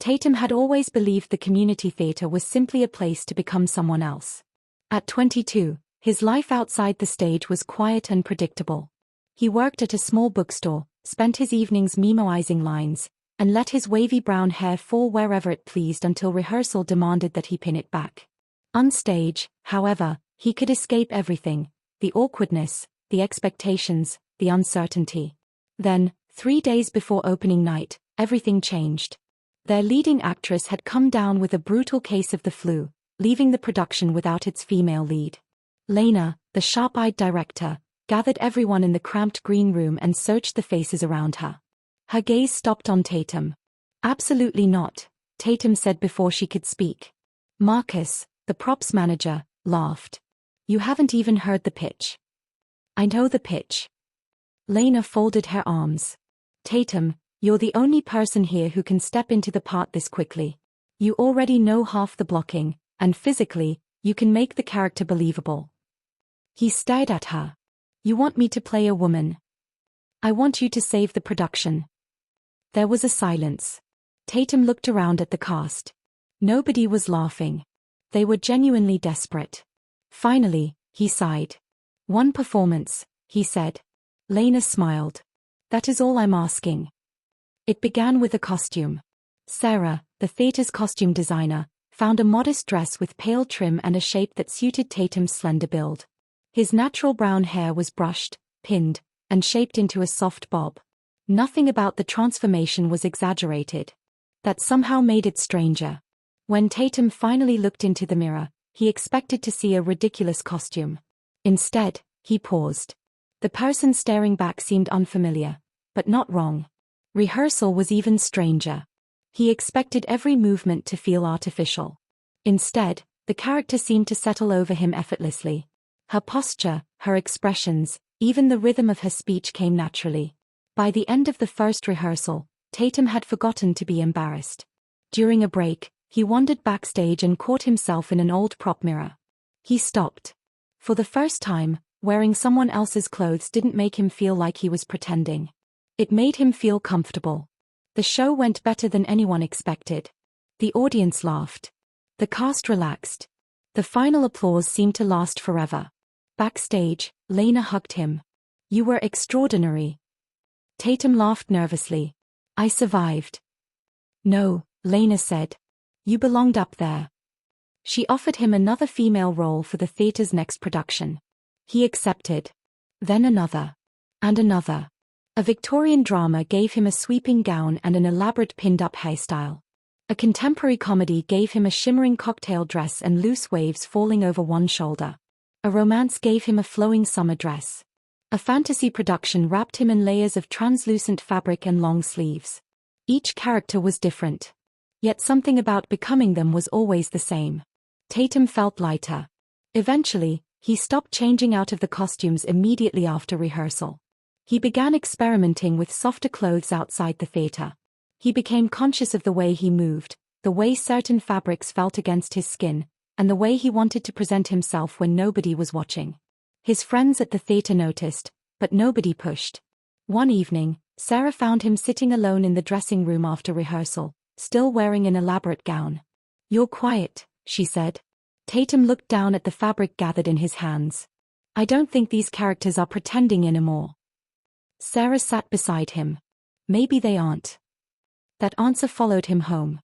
Tatum had always believed the community theater was simply a place to become someone else. At 22, his life outside the stage was quiet and predictable. He worked at a small bookstore, spent his evenings memoizing lines, and let his wavy brown hair fall wherever it pleased until rehearsal demanded that he pin it back. On stage, however, he could escape everything: the awkwardness, the expectations, the uncertainty. Then, 3 days before opening night, everything changed. Their leading actress had come down with a brutal case of the flu, leaving the production without its female lead. Lena, the sharp-eyed director, gathered everyone in the cramped green room and searched the faces around her. Her gaze stopped on Tatum. "Absolutely not," Tatum said before she could speak. Marcus, the props manager, laughed. "You haven't even heard the pitch." "I know the pitch." Lena folded her arms. "Tatum, you're the only person here who can step into the part this quickly. You already know half the blocking, and physically, you can make the character believable." He stared at her. "You want me to play a woman? I want you to save the production." There was a silence. Tatum looked around at the cast. Nobody was laughing. They were genuinely desperate. Finally, he sighed. "One performance," he said. Lena smiled. "That is all I'm asking." It began with a costume. Sarah, the theater's costume designer, found a modest dress with pale trim and a shape that suited Tatum's slender build. His natural brown hair was brushed, pinned, and shaped into a soft bob. Nothing about the transformation was exaggerated. That somehow made it stranger. When Tatum finally looked into the mirror, he expected to see a ridiculous costume. Instead, he paused. The person staring back seemed unfamiliar, but not wrong. Rehearsal was even stranger. He expected every movement to feel artificial. Instead, the character seemed to settle over him effortlessly. Her posture, her expressions, even the rhythm of her speech came naturally. By the end of the first rehearsal, Tatum had forgotten to be embarrassed. During a break, he wandered backstage and caught himself in an old prop mirror. He stopped. For the first time, wearing someone else's clothes didn't make him feel like he was pretending. It made him feel comfortable. The show went better than anyone expected. The audience laughed. The cast relaxed. The final applause seemed to last forever. Backstage, Lena hugged him. "You were extraordinary." Tatum laughed nervously. "I survived." "No," Lena said. "You belonged up there." She offered him another female role for the theater's next production. He accepted. Then another. And another. A Victorian drama gave him a sweeping gown and an elaborate pinned-up hairstyle. A contemporary comedy gave him a shimmering cocktail dress and loose waves falling over one shoulder. A romance gave him a flowing summer dress. A fantasy production wrapped him in layers of translucent fabric and long sleeves. Each character was different. Yet something about becoming them was always the same. Tatum felt lighter. Eventually, he stopped changing out of the costumes immediately after rehearsal. He began experimenting with softer clothes outside the theater. He became conscious of the way he moved, the way certain fabrics felt against his skin, and the way he wanted to present himself when nobody was watching. His friends at the theater noticed, but nobody pushed. One evening, Sarah found him sitting alone in the dressing room after rehearsal, still wearing an elaborate gown. "You're quiet," she said. Tatum looked down at the fabric gathered in his hands. "I don't think these characters are pretending anymore." Sarah sat beside him. "Maybe they aren't." That answer followed him home.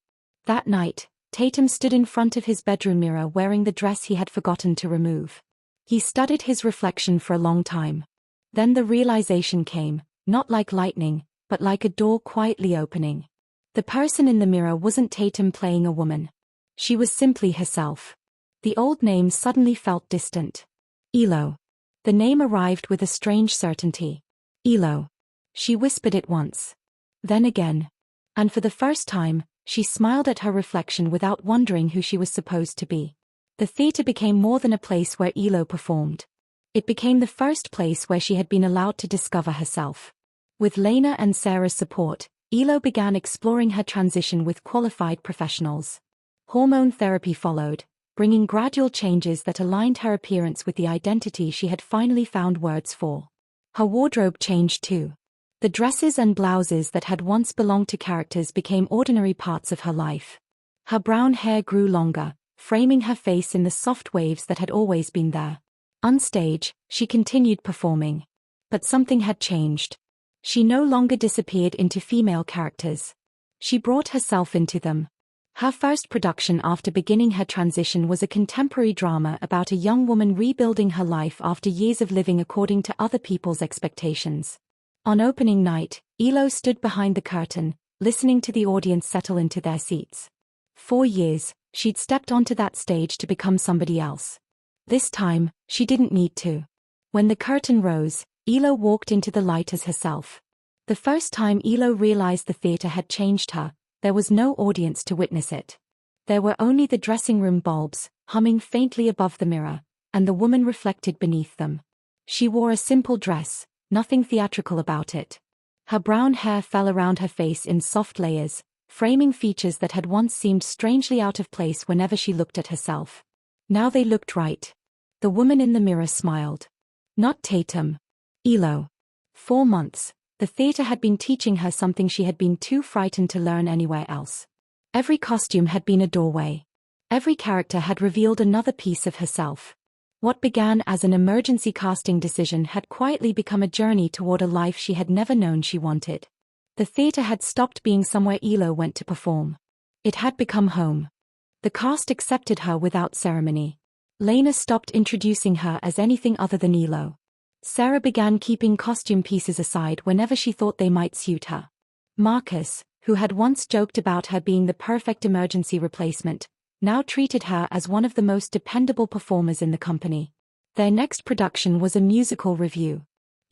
That night, Tatum stood in front of his bedroom mirror wearing the dress he had forgotten to remove. He studied his reflection for a long time. Then the realization came, not like lightning, but like a door quietly opening. The person in the mirror wasn't Tatum playing a woman. She was simply herself. The old name suddenly felt distant. Elo. The name arrived with a strange certainty. Elo. She whispered it once. Then again. And for the first time, she smiled at her reflection without wondering who she was supposed to be. The theater became more than a place where Elo performed. It became the first place where she had been allowed to discover herself. With Lena and Sarah's support, Elo began exploring her transition with qualified professionals. Hormone therapy followed, bringing gradual changes that aligned her appearance with the identity she had finally found words for. Her wardrobe changed too. The dresses and blouses that had once belonged to characters became ordinary parts of her life. Her brown hair grew longer, framing her face in the soft waves that had always been there. On stage, she continued performing. But something had changed. She no longer disappeared into female characters. She brought herself into them. Her first production after beginning her transition was a contemporary drama about a young woman rebuilding her life after years of living according to other people's expectations. On opening night, Elo stood behind the curtain, listening to the audience settle into their seats. 4 years, she'd stepped onto that stage to become somebody else. This time, she didn't need to. When the curtain rose, Elo walked into the light as herself. The first time Elo realized the theater had changed her, there was no audience to witness it. There were only the dressing room bulbs, humming faintly above the mirror, and the woman reflected beneath them. She wore a simple dress, nothing theatrical about it. Her brown hair fell around her face in soft layers, framing features that had once seemed strangely out of place whenever she looked at herself. Now they looked right. The woman in the mirror smiled. Not Tatum. Elo. 4 months. The theater had been teaching her something she had been too frightened to learn anywhere else. Every costume had been a doorway. Every character had revealed another piece of herself. What began as an emergency casting decision had quietly become a journey toward a life she had never known she wanted. The theater had stopped being somewhere Elo went to perform. It had become home. The cast accepted her without ceremony. Lena stopped introducing her as anything other than Elo. Sarah began keeping costume pieces aside whenever she thought they might suit her. Marcus, who had once joked about her being the perfect emergency replacement, now treated her as one of the most dependable performers in the company. Their next production was a musical revue.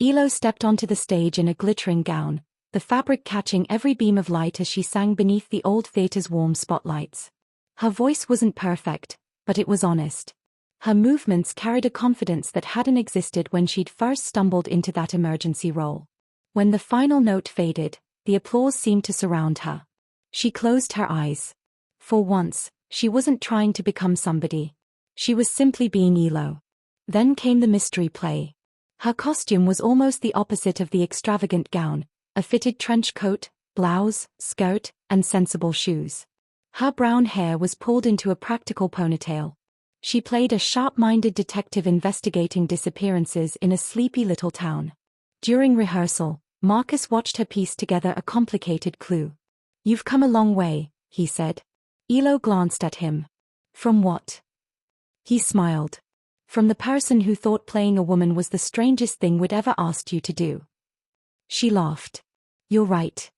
Elo stepped onto the stage in a glittering gown, the fabric catching every beam of light as she sang beneath the old theater's warm spotlights. Her voice wasn't perfect, but it was honest. Her movements carried a confidence that hadn't existed when she'd first stumbled into that emergency role. When the final note faded, the applause seemed to surround her. She closed her eyes. For once, she wasn't trying to become somebody. She was simply being Elo. Then came the mystery play. Her costume was almost the opposite of the extravagant gown, a fitted trench coat, blouse, skirt, and sensible shoes. Her brown hair was pulled into a practical ponytail. She played a sharp-minded detective investigating disappearances in a sleepy little town. During rehearsal, Marcus watched her piece together a complicated clue. "You've come a long way," he said. Elo glanced at him. "From what?" He smiled. "From the person who thought playing a woman was the strangest thing we'd ever asked you to do." She laughed. "You're right.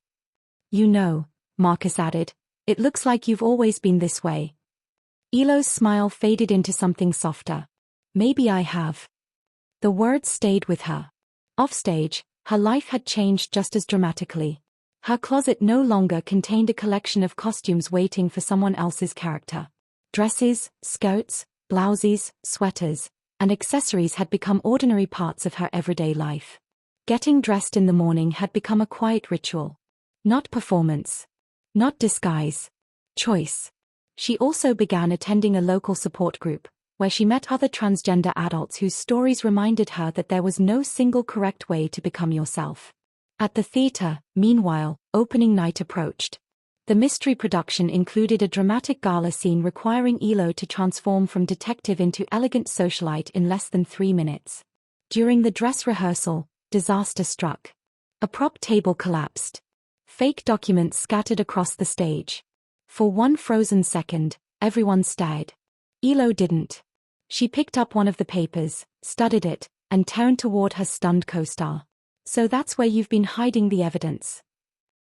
You know," Marcus added, "it looks like you've always been this way." Elo's smile faded into something softer. "Maybe I have." The words stayed with her. Offstage, her life had changed just as dramatically. Her closet no longer contained a collection of costumes waiting for someone else's character. Dresses, skirts, blouses, sweaters, and accessories had become ordinary parts of her everyday life. Getting dressed in the morning had become a quiet ritual. Not performance. Not disguise. Choice. She also began attending a local support group, where she met other transgender adults whose stories reminded her that there was no single correct way to become yourself. At the theater, meanwhile, opening night approached. The mystery production included a dramatic gala scene requiring Elo to transform from detective into elegant socialite in less than 3 minutes. During the dress rehearsal, disaster struck. A prop table collapsed. Fake documents scattered across the stage. For one frozen second, everyone stared. Elo didn't. She picked up one of the papers, studied it, and turned toward her stunned co-star. "So that's where you've been hiding the evidence."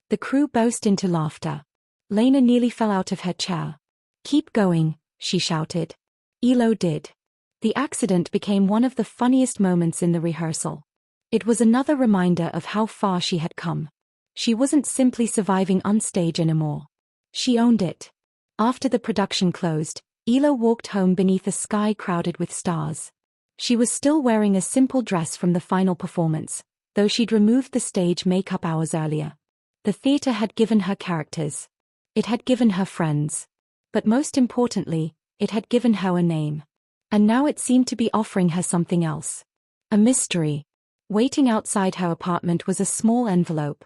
The crew burst into laughter. Lena nearly fell out of her chair. "Keep going," she shouted. Elo did. The accident became one of the funniest moments in the rehearsal. It was another reminder of how far she had come. She wasn't simply surviving on stage anymore. She owned it. After the production closed, Elo walked home beneath a sky crowded with stars. She was still wearing a simple dress from the final performance, though she'd removed the stage makeup hours earlier. The theater had given her characters. It had given her friends. But most importantly, it had given her a name. And now it seemed to be offering her something else. A mystery. Waiting outside her apartment was a small envelope.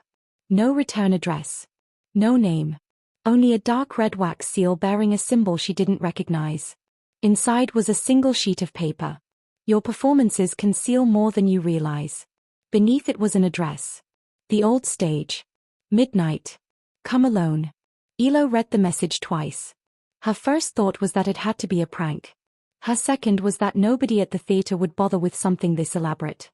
No return address. No name. Only a dark red wax seal bearing a symbol she didn't recognize. Inside was a single sheet of paper. Your performances conceal more than you realize. Beneath it was an address. The old stage. Midnight. Come alone. Elo read the message twice. Her first thought was that it had to be a prank. Her second was that nobody at the theater would bother with something this elaborate.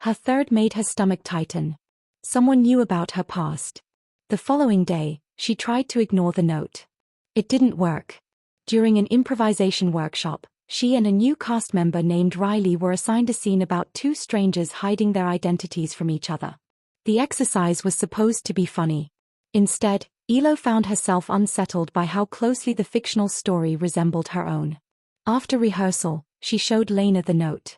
Her third made her stomach tighten. Someone knew about her past. The following day, she tried to ignore the note. It didn't work. During an improvisation workshop, she and a new cast member named Riley were assigned a scene about two strangers hiding their identities from each other. The exercise was supposed to be funny. Instead, Elo found herself unsettled by how closely the fictional story resembled her own. After rehearsal, she showed Lena the note.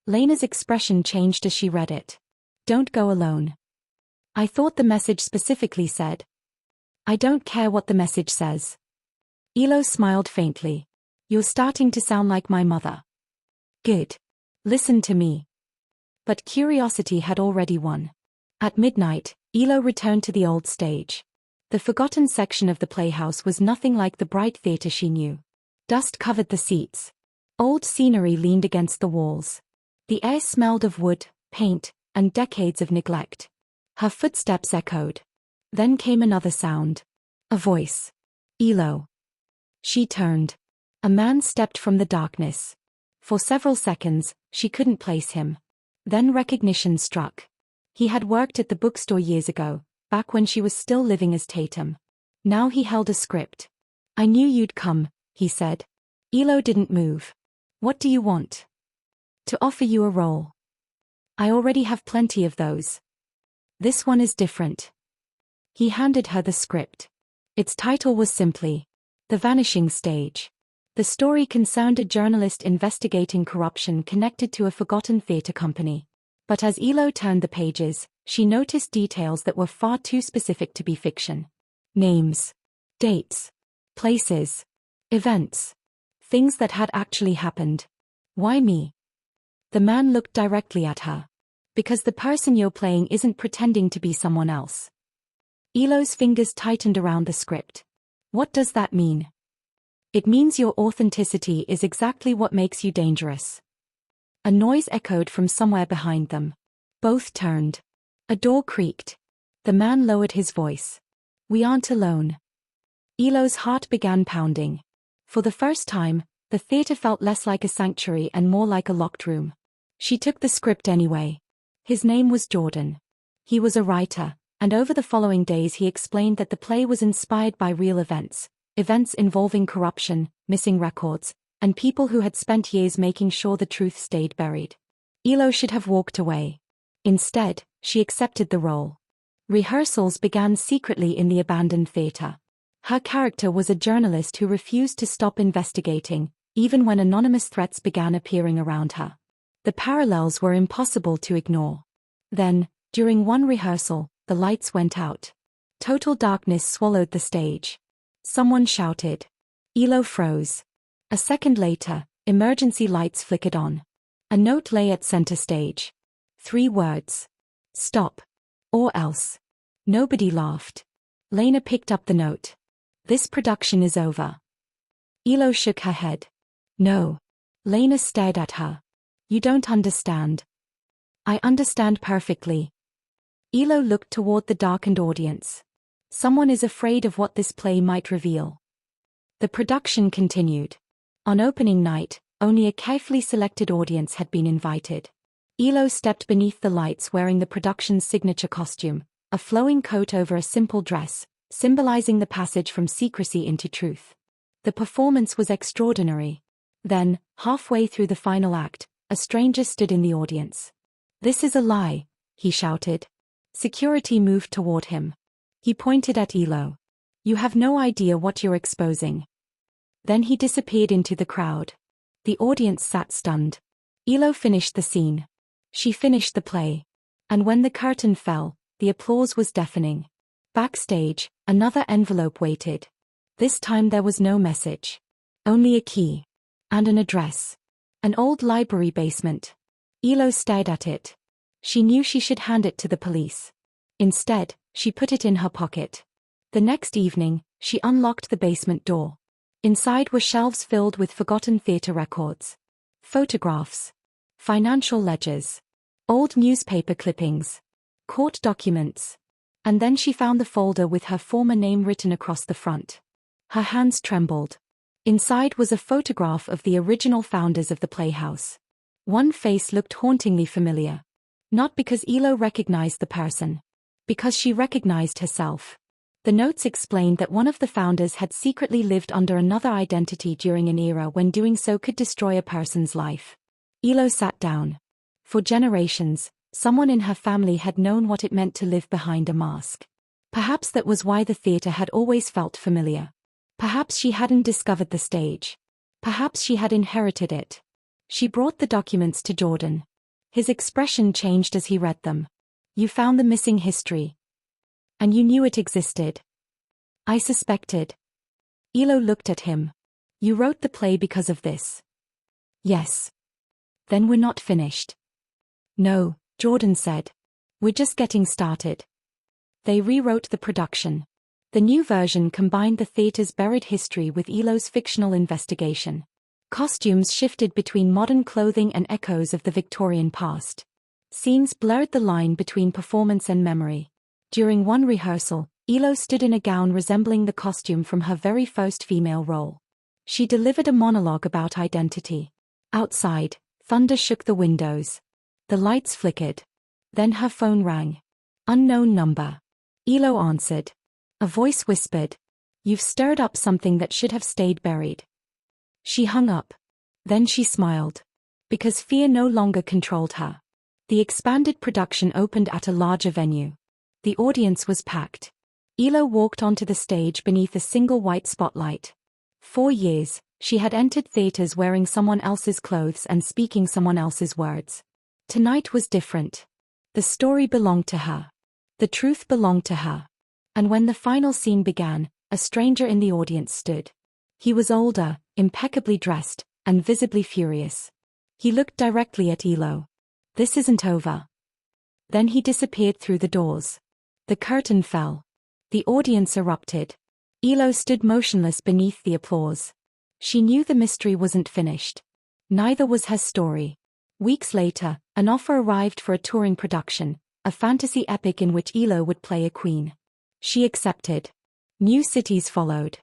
Lena's expression changed as she read it. Don't go alone. I thought the message specifically said. I don't care what the message says. Elo smiled faintly. You're starting to sound like my mother. Good. Listen to me. But curiosity had already won. At midnight, Elo returned to the old stage. The forgotten section of the playhouse was nothing like the bright theater she knew. Dust covered the seats. Old scenery leaned against the walls. The air smelled of wood, paint, and decades of neglect. Her footsteps echoed. Then came another sound. A voice. Elo. She turned. A man stepped from the darkness. For several seconds, she couldn't place him. Then recognition struck. He had worked at the bookstore years ago, back when she was still living as Tatum. Now he held a script. I knew you'd come, he said. Elo didn't move. What do you want? To offer you a role. I already have plenty of those. This one is different. He handed her the script. Its title was simply, The Vanishing Stage. The story concerned a journalist investigating corruption connected to a forgotten theater company. But as Elo turned the pages, she noticed details that were far too specific to be fiction. Names. Dates. Places. Events. Things that had actually happened. Why me? The man looked directly at her. Because the person you're playing isn't pretending to be someone else. Elo's fingers tightened around the script. What does that mean? It means your authenticity is exactly what makes you dangerous. A noise echoed from somewhere behind them. Both turned. A door creaked. The man lowered his voice. We aren't alone. Elo's heart began pounding. For the first time, the theater felt less like a sanctuary and more like a locked room. She took the script anyway. His name was Jordan. He was a writer, and over the following days he explained that the play was inspired by real events involving corruption, missing records, and people who had spent years making sure the truth stayed buried. Elo should have walked away. Instead, she accepted the role. Rehearsals began secretly in the abandoned theater. Her character was a journalist who refused to stop investigating, even when anonymous threats began appearing around her. The parallels were impossible to ignore. Then, during one rehearsal, the lights went out. Total darkness swallowed the stage. Someone shouted. Elo froze. A second later, emergency lights flickered on. A note lay at center stage. 3 words. Stop. Or else. Nobody laughed. Lena picked up the note. This production is over. Elo shook her head. No. Lena stared at her. You don't understand. I understand perfectly. Elo looked toward the darkened audience. Someone is afraid of what this play might reveal. The production continued. On opening night, only a carefully selected audience had been invited. Elo stepped beneath the lights wearing the production's signature costume, a flowing coat over a simple dress, symbolizing the passage from secrecy into truth. The performance was extraordinary. Then, halfway through the final act, a stranger stood in the audience. This is a lie, he shouted. Security moved toward him. He pointed at Elo. You have no idea what you're exposing. Then he disappeared into the crowd. The audience sat stunned. Elo finished the scene. She finished the play. And when the curtain fell, the applause was deafening. Backstage, another envelope waited. This time there was no message. Only a key. And an address. An old library basement. Elo stared at it. She knew she should hand it to the police. Instead, she put it in her pocket. The next evening, she unlocked the basement door. Inside were shelves filled with forgotten theater records, photographs, financial ledgers, old newspaper clippings, court documents. And then she found the folder with her former name written across the front. Her hands trembled. Inside was a photograph of the original founders of the playhouse. One face looked hauntingly familiar. Not because Elo recognized the person. Because she recognized herself. The notes explained that one of the founders had secretly lived under another identity during an era when doing so could destroy a person's life. Elo sat down. For generations, someone in her family had known what it meant to live behind a mask. Perhaps that was why the theater had always felt familiar. Perhaps she hadn't discovered the stage. Perhaps she had inherited it. She brought the documents to Jordan. His expression changed as he read them. You found the missing history. And you knew it existed. I suspected. Elo looked at him. You wrote the play because of this. Yes. Then we're not finished. No, Jordan said. We're just getting started. They rewrote the production. The new version combined the theater's buried history with Elo's fictional investigation. Costumes shifted between modern clothing and echoes of the Victorian past. Scenes blurred the line between performance and memory. During one rehearsal, Elo stood in a gown resembling the costume from her very first female role. She delivered a monologue about identity. Outside, thunder shook the windows. The lights flickered. Then her phone rang. Unknown number. Elo answered. A voice whispered. You've stirred up something that should have stayed buried. She hung up. Then she smiled. Because fear no longer controlled her. The expanded production opened at a larger venue. The audience was packed. Elo walked onto the stage beneath a single white spotlight. 4 years, she had entered theaters wearing someone else's clothes and speaking someone else's words. Tonight was different. The story belonged to her. The truth belonged to her. And when the final scene began, a stranger in the audience stood. He was older, impeccably dressed, and visibly furious. He looked directly at Elo. This isn't over. Then he disappeared through the doors. The curtain fell. The audience erupted. Elo stood motionless beneath the applause. She knew the mystery wasn't finished. Neither was her story. Weeks later, an offer arrived for a touring production, a fantasy epic in which Elo would play a queen. She accepted. New cities followed.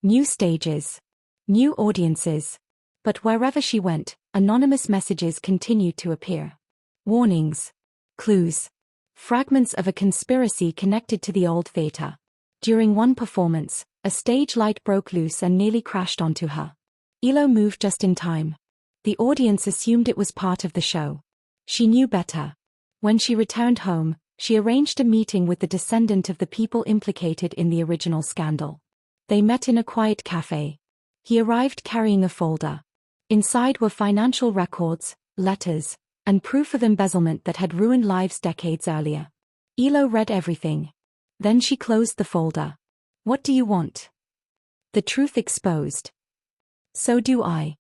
New stages. New audiences. But wherever she went, anonymous messages continued to appear. Warnings. Clues. Fragments of a conspiracy connected to the old theater. During one performance, a stage light broke loose and nearly crashed onto her. Elo moved just in time. The audience assumed it was part of the show. She knew better. When she returned home, she arranged a meeting with the descendant of the people implicated in the original scandal. They met in a quiet cafe. He arrived carrying a folder. Inside were financial records, letters, and proof of embezzlement that had ruined lives decades earlier. Elo read everything. Then she closed the folder. What do you want? The truth exposed. So do I.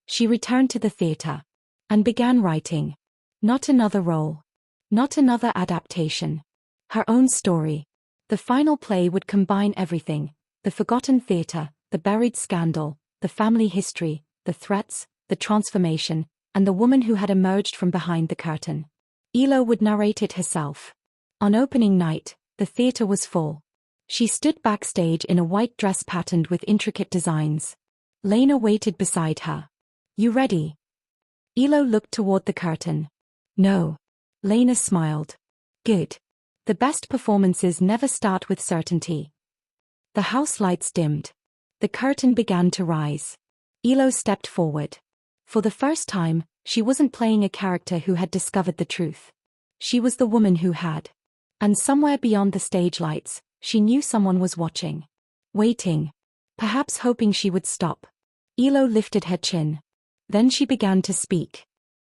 She returned to the theater. And began writing. Not another role. Not another adaptation. Her own story. The final play would combine everything. The forgotten theater, the buried scandal, the family history, the threats, the transformation, and the woman who had emerged from behind the curtain. Elo would narrate it herself. On opening night, the theater was full. She stood backstage in a white dress patterned with intricate designs. Lena waited beside her. You ready? Elo looked toward the curtain. No. Lena smiled. Good. The best performances never start with certainty. The house lights dimmed. The curtain began to rise. Elo stepped forward. For the first time, she wasn't playing a character who had discovered the truth. She was the woman who had. And somewhere beyond the stage lights, she knew someone was watching. Waiting. Perhaps hoping she would stop. Elo lifted her chin. Then she began to speak.